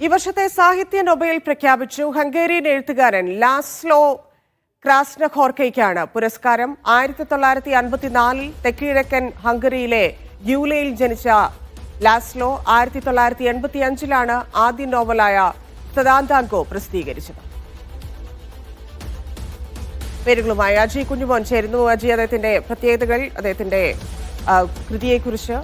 ഈ വർഷത്തെ സാഹിത്യ നൊബേൽ പ്രഖ്യാപിച്ചു. ഹംഗേറിയൻ എഴുത്തുകാരൻ ലാസ്ലോ ക്രാസ്നഹോർക്കയ്ക്കാണ് പുരസ്കാരം. 1954 തെക്കിഴക്കൻ ഹംഗറിയിലെ ഗ്യൂലയിൽ ജനിച്ച ലാസ്ലോ 1985 ആദ്യ നോവലായ സദാന്താങ്കോ പ്രസിദ്ധീകരിച്ചത്. പേരുകളുമായി അജി കുഞ്ഞുമോൻ ചേരുന്നു. അജി, അദ്ദേഹത്തിന്റെ പ്രത്യേകതകൾ, അദ്ദേഹത്തിന്റെ കൃതിയെക്കുറിച്ച്.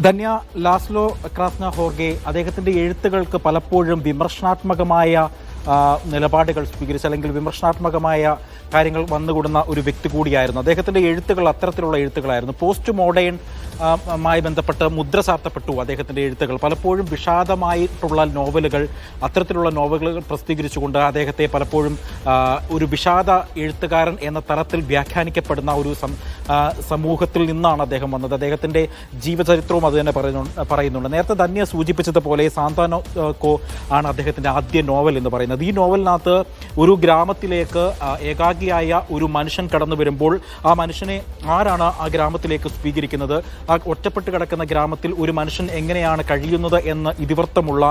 ധന്യ, ലാസ്ലോ ക്രാസ്നഹോർഗെ അദ്ദേഹത്തിന്റെ എഴുത്തുകൾക്ക് പലപ്പോഴും വിമർശനാത്മകമായ നിലപാടുകൾ സ്വീകരിച്ച് അല്ലെങ്കിൽ വിമർശനാത്മകമായ കാര്യങ്ങൾ വന്നുകൂടുന്ന ഒരു വ്യക്തി കൂടിയായിരുന്നു. അദ്ദേഹത്തിൻ്റെ എഴുത്തുകൾ അത്തരത്തിലുള്ള എഴുത്തുകളായിരുന്നു. പോസ്റ്റ് മോഡേൺ മായി ബന്ധപ്പെട്ട് മുദ്ര ചാർത്തപ്പെട്ടു അദ്ദേഹത്തിൻ്റെ എഴുത്തുകൾ. പലപ്പോഴും വിഷാദമായിട്ടുള്ള നോവലുകൾ, അത്തരത്തിലുള്ള നോവലുകൾ പ്രസിദ്ധീകരിച്ചുകൊണ്ട് അദ്ദേഹത്തെ പലപ്പോഴും ഒരു വിഷാദ എഴുത്തുകാരൻ എന്ന തരത്തിൽ വ്യാഖ്യാനിക്കപ്പെടുന്ന ഒരു സമൂഹത്തിൽ നിന്നാണ് അദ്ദേഹം വന്നത്. അദ്ദേഹത്തിൻ്റെ ജീവചരിത്രവും അത് തന്നെ പറയുന്നുണ്ട്. നേരത്തെ ധന്യ സൂചിപ്പിച്ചതുപോലെ സാന്താങ്കോ ആണ് അദ്ദേഹത്തിൻ്റെ ആദ്യ നോവൽ എന്ന് പറയുന്നത്. ഈ നോവലിനകത്ത് ഒരു ഗ്രാമത്തിലേക്ക് ഏകാഗിയായ ഒരു മനുഷ്യൻ കടന്നു വരുമ്പോൾ ആ മനുഷ്യനെ ആരാണ് ആ ഗ്രാമത്തിലേക്ക് സ്വീകരിക്കുന്നത്, ആ ഒറ്റപ്പെട്ട് കിടക്കുന്ന ഗ്രാമത്തിൽ ഒരു മനുഷ്യൻ എങ്ങനെയാണ് കഴിയുന്നത് എന്ന് ഇതിവൃത്തമുള്ള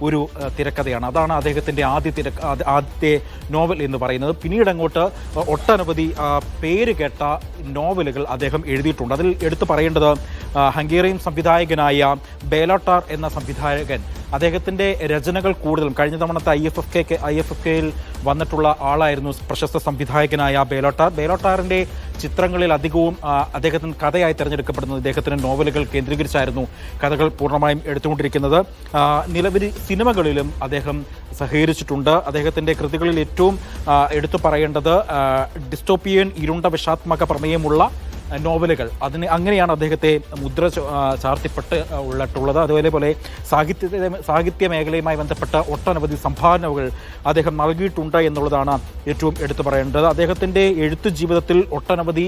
ഒരു തിരക്കഥയാണ്. അതാണ് അദ്ദേഹത്തിൻ്റെ ആദ്യത്തെ നോവൽ എന്ന് പറയുന്നത്. പിന്നീട് അങ്ങോട്ട് ഒട്ടനവധി പേര് കേട്ട നോവലുകൾ അദ്ദേഹം എഴുതിയിട്ടുണ്ട്. അതിൽ എടുത്തു പറയേണ്ടത് ഹംഗേറിയൻ സംവിധായകനായ ബേലോട്ടാർ എന്ന സംവിധായകൻ. അദ്ദേഹത്തിൻ്റെ രചനകൾ കൂടുതലും കഴിഞ്ഞ തവണത്തെ IFFKയിൽ വന്നിട്ടുള്ള ആളായിരുന്നു പ്രശസ്ത സംവിധായകനായ ബേലോട്ടാറിൻ്റെ ചിത്രങ്ങളിൽ അധികവും അദ്ദേഹത്തിന് കഥയായി തിരഞ്ഞെടുക്കപ്പെടുന്നത് ഇദ്ദേഹത്തിൻ്റെ നോവലുകൾ കേന്ദ്രീകരിച്ചായിരുന്നു കഥകൾ പൂർണ്ണമായും എടുത്തുകൊണ്ടിരിക്കുന്നത്. നിരവധി സിനിമകളിലും അദ്ദേഹം സഹകരിച്ചിട്ടുണ്ട്. അദ്ദേഹത്തിൻ്റെ കൃതികളിൽ ഏറ്റവും എടുത്തു പറയേണ്ടത് ഡിസ്റ്റോപ്പിയൻ ഇരുണ്ട വിഷാത്മക പ്രമേയമുള്ള നോവലുകൾ. അങ്ങനെയാണ് അദ്ദേഹത്തെ മുദ്ര ചാർത്തിപ്പെട്ട് ഉള്ളത്. അതുപോലെ സാഹിത്യ മേഖലയുമായി ബന്ധപ്പെട്ട ഒട്ടനവധി സംഭാവനകൾ അദ്ദേഹം നൽകിയിട്ടുണ്ട് എന്നുള്ളതാണ് ഏറ്റവും എടുത്തു പറയേണ്ടത്. അദ്ദേഹത്തിൻ്റെ എഴുത്തു ജീവിതത്തിൽ ഒട്ടനവധി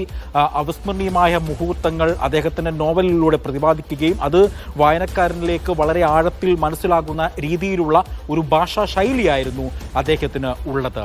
അവിസ്മരണീയമായ മുഹൂർത്തങ്ങൾ അദ്ദേഹത്തിൻ്റെ നോവലിലൂടെ പ്രതിപാദിക്കുകയും അത് വായനക്കാരനിലേക്ക് വളരെ ആഴത്തിൽ മനസ്സിലാകുന്ന രീതിയിലുള്ള ഒരു ഭാഷാ ശൈലിയായിരുന്നു അദ്ദേഹത്തിന് ഉള്ളത്.